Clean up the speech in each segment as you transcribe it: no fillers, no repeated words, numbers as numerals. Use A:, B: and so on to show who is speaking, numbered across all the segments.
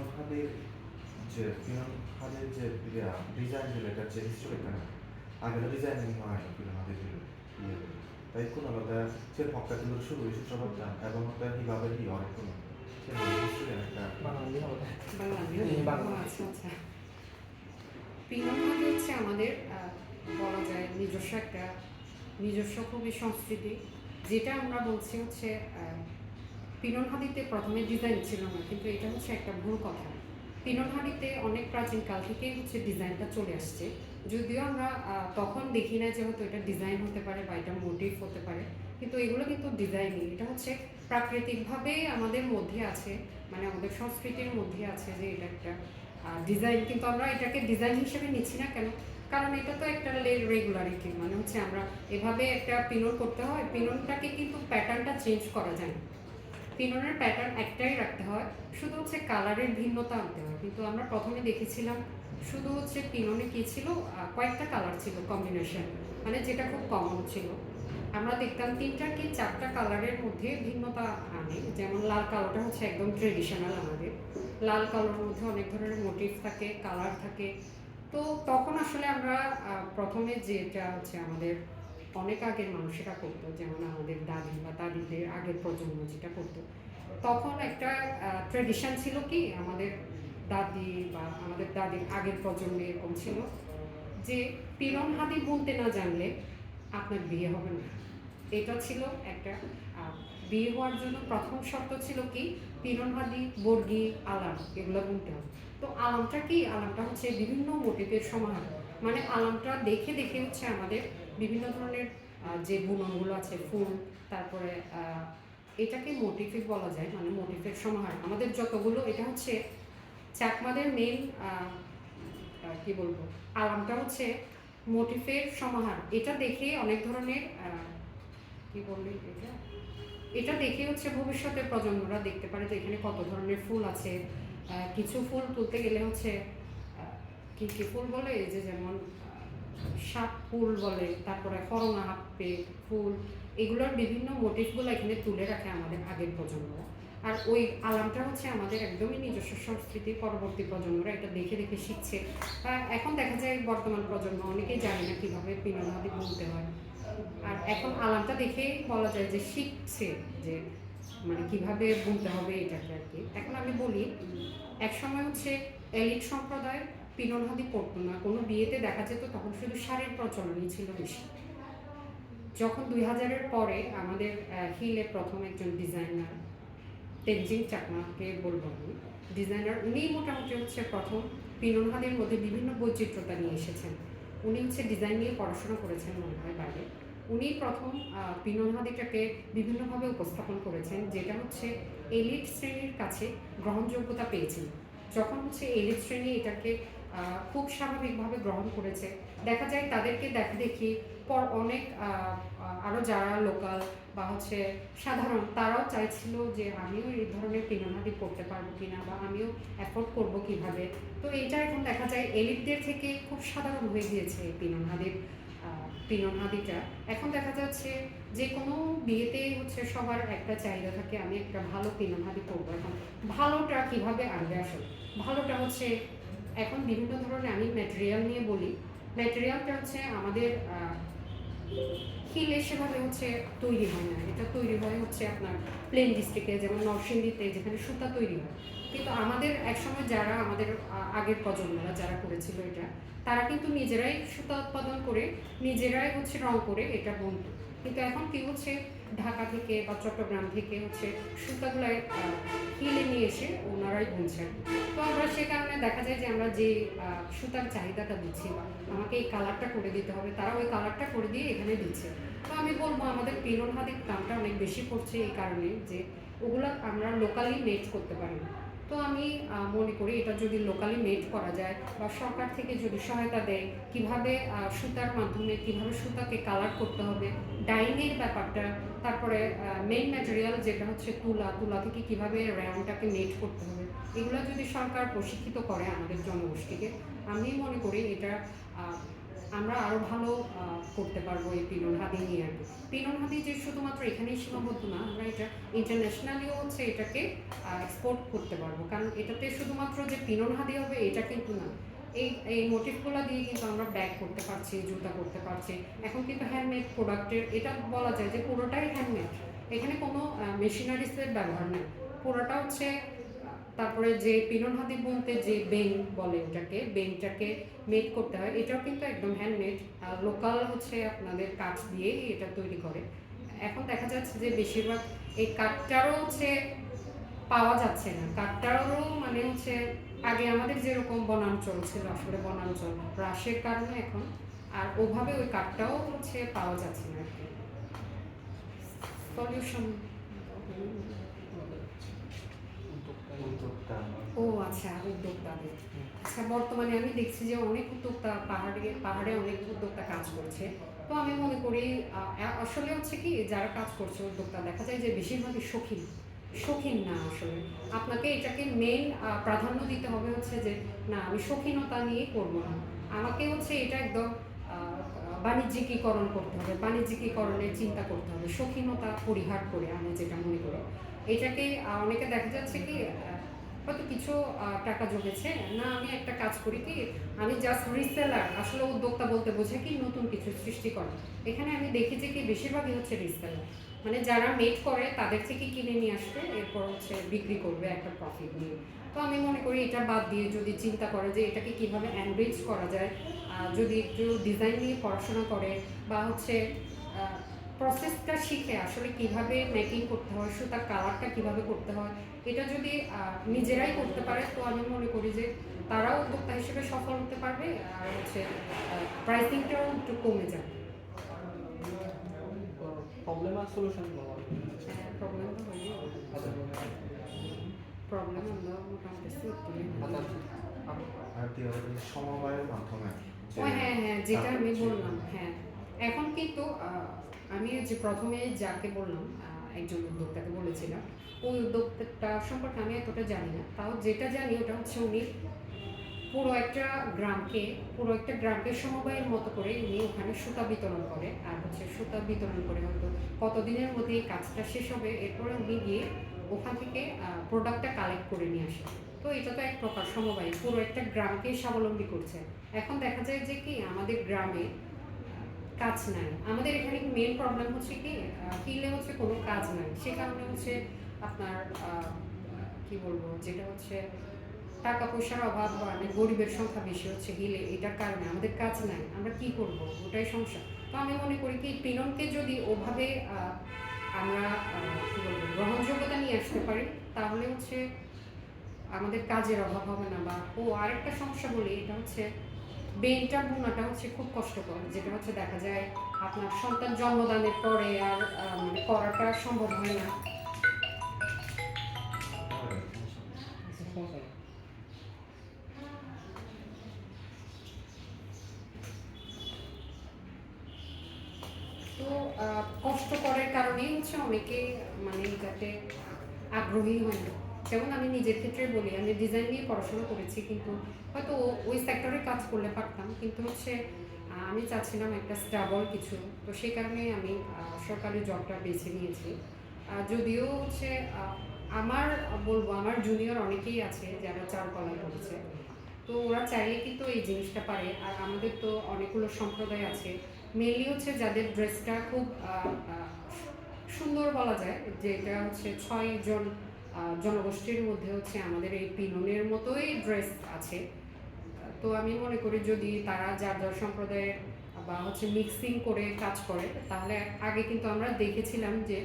A: পিনন খাদের যে ডিজাইন যেটা এটা যে হিস্ট্রি এখানে আগের ডিজাইনিং হয় পিনন খাদের ইয়ে তাই কোন আলাদা সে ভক্তা কিন্তু শুরু হয়েছে সবার এবং ওটা কিভাবে কি অনেক কোন সে হিস্ট্রি একটা
B: বাঙালি হবে
C: বাংলা আচ্ছা আচ্ছা। পিনন খাদি হচ্ছে আমাদের বলা যায় নিজস্ব খুবই সংস্কৃতি, যেটা আমরা বলছি হচ্ছে পিনন খাদিতে প্রথমে ডিজাইন ছিল না, কিন্তু এটা হচ্ছে একটা ভুল কথা। পিনন খাদিতে অনেক প্রাচীন কাল থেকেই হচ্ছে ডিজাইনটা চলে আসছে, যদিও আমরা তখন দেখি না যে হয়তো এটা ডিজাইন হতে পারে বা এটা মোটিভ হতে পারে, কিন্তু এগুলো কিন্তু ডিজাইনই, এটা হচ্ছে প্রাকৃতিকভাবে আমাদের মধ্যে আছে, মানে আমাদের সংস্কৃতির মধ্যে আছে যে এটা একটা ডিজাইন। কিন্তু আমরা এটাকে ডিজাইন হিসেবে নিচ্ছি না কেন? কারণ এটা তো একটা রেগুলারিটি, মানে হচ্ছে আমরা এভাবে একটা পিনন করতে হয়, পিননটাকে কিন্তু প্যাটার্নটা চেঞ্জ করা যায় না, পিননের প্যাটার্ন একটাই রাখতে হয়, শুধু হচ্ছে কালারের ভিন্নতা আনতে হয়। কিন্তু আমরা প্রথমে দেখেছিলাম শুধু হচ্ছে পিননে কী ছিল, কয়েকটা কালার ছিল কম্বিনেশন, মানে যেটা খুব কমন ছিল। আমরা দেখতাম 3টা কি 4টা কালারের মধ্যে ভিন্নতা আনে, যেমন লাল কালোটা হচ্ছে একদম ট্রেডিশনাল আমাদের, লাল কালোর মধ্যে অনেক ধরনের মোটিভ থাকে, কালার থাকে। তো তখন আসলে আমরা প্রথমে যেটা হচ্ছে আমাদের অনেক আগের মানুষেরা করতো, যেমন আমাদের দাদি বা দাদিদের আগের প্রজন্ম যেটা করতো, তখন একটা ট্রেডিশন ছিল কি, আমাদের দাদি বা আমাদের দাদির আগের প্রজন্মে এরকম ছিল যে পিনন হাদি বুনতে না জানলে আপনার বিয়ে হবে না। এটা ছিল একটা বিয়ে হওয়ার জন্য প্রথম শর্ত ছিল কি, পিনন হাদি, বর্গি, আলাম এগুলো বুনতে হবে। তো আলামটা কি, আলামটা হচ্ছে বিভিন্ন মোটিভের সমাহার, মানে আলামটা দেখে দেখে হচ্ছে আমাদের বিভিন্ন ধরনের যে বুননগুলো আছে, ফুল, তারপরে এটাকে মোটিভে বলা যায়, মানে মোটিভের সমাহার আমাদের যতগুলো, এটা হচ্ছে চাকমাদের মেন কি বলবো, আলামটা হচ্ছে মোটিভের সমাহার। এটা দেখে অনেক ধরনের কি বললি এটা দেখে হচ্ছে ভবিষ্যতের প্রজন্মরা দেখতে পারে যে এখানে কত ধরনের ফুল আছে। কিছু ফুল তুলতে গেলে হচ্ছে কি কি ফুল বলে, এই যে যেমন সাপ ফুল বলে, তারপরে করোনা হাপ্পে ফুল, এগুলোর বিভিন্ন মোটিভগুলো এখানে তুলে রাখে আমাদের আগের প্রজন্ম। আর ওই আলামটা হচ্ছে আমাদের একদমই নিজস্ব সংস্কৃতি, পরবর্তী প্রজন্মরা এটা দেখে দেখে শিখছে। এখন দেখা যায় বর্তমান প্রজন্ম অনেকেই জানে না কীভাবে পিনন হাদি বুনতে হয়, আর এখন আলামটা দেখে বলা যায় যে শিখছে যে মানে কিভাবে বুনতে হবে এটাকে আর কি। এখন আমি বলি, একসময় হচ্ছে এলিট সম্প্রদায় পিনন হাদি পরতো না, কোনো বিয়েতে দেখা যেত তখন শুধু শাড়ির প্রচলনই ছিল বেশি। যখন 2000-এর পরে আমাদের হিলে প্রথম একজন ডিজাইনার, তেনজিং চাকমাকে বলবো আমি, ডিজাইনার, উনি মোটামুটি হচ্ছে প্রথম পিনন হাদির মধ্যে বিভিন্ন বৈচিত্র্যতা নিয়ে এসেছেন। উনি হচ্ছে ডিজাইন নিয়ে পড়াশোনা করেছেন মনে হয় বাইরে। উনি প্রথম পিনন হাদিটাকে বিভিন্নভাবে উপস্থাপন করেছেন, যেটা হচ্ছে এলিট শ্রেণীর কাছে গ্রহণযোগ্যতা পেয়েছিল। যখন হচ্ছে এলিট শ্রেণী এটাকে খুব স্বাভাবিকভাবে গ্রহণ করেছে, দেখা যায় তাদেরকে দেখি পর অনেক আরও যারা লোকাল বা হচ্ছে সাধারণ, তারাও চাইছিল যে আমিও এই ধরনের পিনন হাদি পড়তে পারবো কিনা, বা আমিও অ্যাফোর্ড করবো কিভাবে। তো এইটা এখন দেখা যায় এলিটদের থেকে খুব সাধারণ হয়ে গিয়েছে এই পিনন হাদিটা। এখন দেখা যাচ্ছে যে কোনো বিয়েতেই হচ্ছে সবার একটা চাহিদা থাকে, আমি একটা ভালো পিনন হাদি পরবো। এখন ভালোটা কিভাবে আনবে আসলে, ভালোটা হচ্ছে এখন বিভিন্ন ধরনের, আমি ম্যাটেরিয়াল নিয়ে বলি, ম্যাটেরিয়ালটা হচ্ছে আমাদের হিলে সেভাবে হচ্ছে তৈরি হয় না, এটা তৈরি হয় হচ্ছে আপনার প্লেন ডিস্ট্রিক্টে, যেমন নরসিংদীতে, যেখানে সুতা তৈরি হয়। কিন্তু আমাদের একসময় যারা আমাদের আগের প্রজন্মরা যারা করেছিল এটা, তারা কিন্তু নিজেরাই সুতা উৎপাদন করে নিজেরাই হচ্ছে রং করে এটা বুনত। কিন্তু এখন কি হচ্ছে, ঢাকা থেকে বা চট্টগ্রাম থেকে হচ্ছে সুতাগুলো হিলে নিয়ে এসে ওনারাই বুনছেন। তো আমরা সে কারণে দেখা যায় যে আমরা যে সুতার চাহিদাটা দিচ্ছি, বা আমাকে এই কালারটা করে দিতে হবে, তারা ওই কালারটা করে দিয়ে এখানে দিচ্ছে। তো আমি বলবো আমাদের পিনন হাদির দামটা অনেক বেশি পড়ছে এই কারণে যে ওগুলো আমরা লোকালি মেড করতে পারি না। তো আমি মনে করি এটা যদি লোকালি মেড করা যায়, বা সরকার থেকে যদি সহায়তা দেয় কিভাবে সুতার মাধ্যমে কিভাবে সুতাকে কালার করতে হবে, ডাইংয়ের ব্যাপারটা, তারপরে মেইন ম্যাটেরিয়াল যেটা হচ্ছে তুলা থেকে কিভাবে র্যামটাকে মেড করতে হবে, এগুলো যদি সরকার প্রশিক্ষিত করে আমাদের জনগোষ্ঠীকে, আমি মনে করি এটা আহ, আমরা আরও ভালো করতে পারবো এই পিনন হাদি নিয়ে আর কি। পিনন হাদি যে শুধুমাত্র এখানেই সীমাবদ্ধ না, আমরা এটা ইন্টারন্যাশনালিও হচ্ছে এটাকে এক্সপোর্ট করতে পারবো, কারণ এটাতে শুধুমাত্র যে পিনন হাদি হবে এটা কিন্তু না। এই এই মোটিভগুলো দিয়ে কিন্তু আমরা ব্যাগ করতে পারছি, জুতা করতে পারছি। এখন কিন্তু হ্যান্ডমেড প্রোডাক্টের এটা বলা যায় যে পুরোটাই হ্যান্ডমেড, এখানে কোনো মেশিনারিসের ব্যবহার নেই, পুরোটা হচ্ছে তারপরে যে পিনন হাদি বুনতে যে বেন বলে ওটাকে, বেনটাকে মেড করতে হয়, এটাও কিন্তু একদম হ্যান্ডমেড, লোকাল হচ্ছে আপনাদের কাঠ দিয়ে এটা তৈরি করে। এখন দেখা যাচ্ছে যে বেশিরভাগ এই কাঠটারও হচ্ছে পাওয়া যাচ্ছে না, কাঠটারও মানে হচ্ছে আগে আমাদের যেরকম বনাঞ্চল ছিল, আসলে বনাঞ্চল হ্রাসের কারণে এখন আর ওভাবে ওই কাঠটাও হচ্ছে পাওয়া যাচ্ছে না আর কি। সলিউশন
A: উদ্যোক্তা
C: ও আচ্ছা, উদ্যোক্তাদের। আচ্ছা, বর্তমানে আমি দেখছি যে অনেক উদ্যোক্তা পাহাড়ে অনেক উদ্যোক্তা কাজ করছে। তো আমি মনে করি আসলে হচ্ছে কি, যারা কাজ করছে উদ্যোক্তা, দেখা যায় যে বেশিরভাগই শৌখিন, শৌখিন না আসলে। আপনাকে এটাকে মেইন প্রাধান্য দিতে হবে হচ্ছে যে না, আমি শৌখিনতা নিয়ে করব না, আমাকে হচ্ছে এটা একদম বাণিজ্যিকীকরণ করতে হবে, বাণিজ্যিকীকরণের চিন্তা করতে হবে, শৌখিনতা পরিহার করে। আমি যেটা মনে করি এটাকে অনেকে দেখা যাচ্ছে কি হয়তো কিছু টাকা জমেছে, না আমি একটা কাজ করি কি, আমি জাস্ট রিসেলার। আসলে উদ্যোক্তা বলতে বোঝে কি নতুন কিছু সৃষ্টি করে। এখানে আমি দেখি যে কি বেশিরভাগই হচ্ছে রিসেলার, মানে যারা মেড করে তাদের থেকে কিনে নিয়ে আসবে, এরপর হচ্ছে বিক্রি করবে একটা প্রফিট নিয়ে। তো আমি মনে করি এটা বাদ দিয়ে যদি চিন্তা করে যে এটাকে কিভাবে এনরিচ করা যায়, যদি একটু ডিজাইন নিয়ে পড়াশোনা করে বা হচ্ছে প্রসেসটা শিখে আসলে কিভাবে মেকিং করতে হয়, সুতার কালারটা কিভাবে করতে হয়, এটা যদি নিজেরাই করতে পারে, তো আমি মনে করি যে তারাও উদ্যোক্তা হিসেবে সফল হতে পারবে, আর হচ্ছে প্রাইসিংটাও একটু কমে যাবে।
B: প্রবলেম আর সলিউশন বলা হয়।
C: প্রবলেম তো হয়নি, প্রবলেম আমরা মোটামুটি সলভ করি।
A: আর কি হবে, সমবায়ের মাধ্যমে
C: ও হ্যাঁ হ্যাঁ, যেটা আমি বললাম, হ্যাঁ এখন কিন্তু আমি যে প্রথমে যাকে বললাম, একজন উদ্যোক্তাকে বলেছিলাম, ওই উদ্যোক্তা সম্পর্কে আমি এতটা জানি না, তাও যেটা জানি ওটা হচ্ছে উনি পুরো একটা গ্রামকে সমবায়ের মতো করে উনি ওখানে সুতা বিতরণ করে, আর হচ্ছে সুতা বিতরণ করে হয়তো কতদিনের মধ্যে এই কাজটা শেষ হবে, এরপরে উনি গিয়ে ওখান থেকে প্রোডাক্টটা কালেক্ট করে নিয়ে আসে। তো এটা তো এক প্রকার সমবায়, পুরো একটা গ্রামকে স্বাবলম্বী করছে। এখন দেখা যায় যে কি আমাদের গ্রামে কাজ নাই, আমাদের এখানে মেন প্রবলেম হচ্ছে কি হিলে হচ্ছে কোনো কাজ নাই, সে কারণে হচ্ছে আপনার কি বলবো, যেটা হচ্ছে টাকা পয়সার অভাব, মানে গরিবের সংখ্যা বেশি হচ্ছে হিলে, এটার কারণে আমাদের কাজ নাই, আমরা কি করব, ওটাই সমস্যা। তো আমি মনে করি কি পিননকে যদি ওভাবে আমরা কি বলবো গ্রহণযোগ্যতা নিয়ে আসতে পারি, তাহলে হচ্ছে আমাদের কাজের অভাব হবে না। বা আরেকটা সমস্যা বলি, এটা হচ্ছে বেনটা বোনাটা হচ্ছে খুব কষ্টকর, যেটা হচ্ছে দেখা যায় আপনার সন্তান জন্মদানের পরে আর মানে করাটা সম্ভব হয় না। তো কষ্টকরের কারণেই হচ্ছে অনেকে মানে এটাতে আগ্রহী হয় না। যেমন আমি নিজের ক্ষেত্রে বলি, আমি ডিজাইন নিয়ে পড়াশোনা করেছি, কিন্তু হয়তো ওই সেক্টরে কাজ করলে পারতাম, কিন্তু হচ্ছে আমি চাচ্ছিলাম একটা স্টেবল কিছু, তো সেই কারণে আমি সরকারি জবটা বেছে নিয়েছি। যদিও হচ্ছে আমার বলবো আমার জুনিয়র অনেকেই আছে যারা চারুকলা করেছে, তো ওরা চাইলে কিন্তু এই জিনিসটা পারে। আর আমাদের তো অনেকগুলো সম্প্রদায় আছে, মেনলি হচ্ছে যাদের ড্রেসটা খুব সুন্দর বলা যায়, যেটা হচ্ছে 6 জন জনগোষ্ঠীর মধ্যে হচ্ছে আমাদের এই পিননের মতোই ড্রেস আছে। তো আমি মনে করি যদি তারা যার যার সম্প্রদায়ের বা হচ্ছে মিক্সিং করে কাজ করে, তাহলে আগে কিন্তু আমরা দেখেছিলাম যে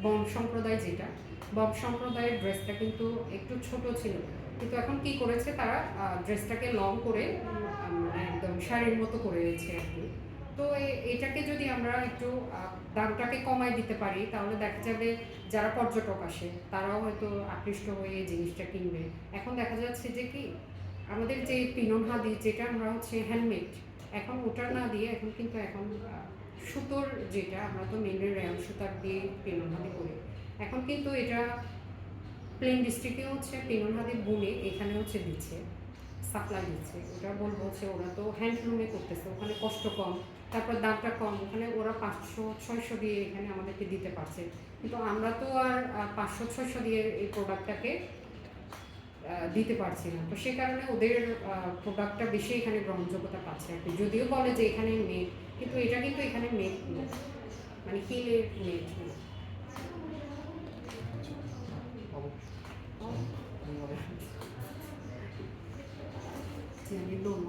C: বম সম্প্রদায়, যেটা বম সম্প্রদায়ের ড্রেসটা কিন্তু একটু ছোট ছিল, কিন্তু এখন কি করেছে তারা ড্রেসটাকে লং করে মানে একদম শাড়ির মতো করেছে আর কি। তো এটাকে যদি আমরা একটু দামটাকে কমায় দিতে পারি, তাহলে দেখা যাবে যারা পর্যটক আসে তারাও হয়তো আকৃষ্ট হয়ে এই জিনিসটা কিনবে। এখন দেখা যাচ্ছে যে কি আমাদের যে পিনন হাদি, যেটা আমরা হচ্ছে হ্যান্ডমেড, এখন ওটা না দিয়ে এখন কিন্তু সুতোর, যেটা আমরা তো মেনলি রেয়ান সুতার দিয়ে পিনন হাদি করি, এখন কিন্তু এটা প্লেন ডিস্ট্রিক্টে হচ্ছে পিনন হাদি বুনে এখানে হচ্ছে দিচ্ছে। সাপ্লাই দিচ্ছে, ওটা বলবো যে ওরা তো হ্যান্ডলুমে করতেছে, ওখানে কষ্ট কম, তারপর দামটা কম, ওখানে ওরা 500-600 দিয়ে এখানে আমাদেরকে দিতে পারছে, কিন্তু আমরা তো আর 500-600 দিয়ে এই প্রোডাক্টটাকে দিতে পারছি না। তো সে কারণে ওদের প্রোডাক্টটা বেশি এখানে গ্রহণযোগ্যতা পাচ্ছে আর কি। যদিও বলে যে এখানে মেড, কিন্তু এটা কিন্তু এখানে মেড না, মানে হিলের মেড না।
B: অবশ্যই।
C: যে আমি লোন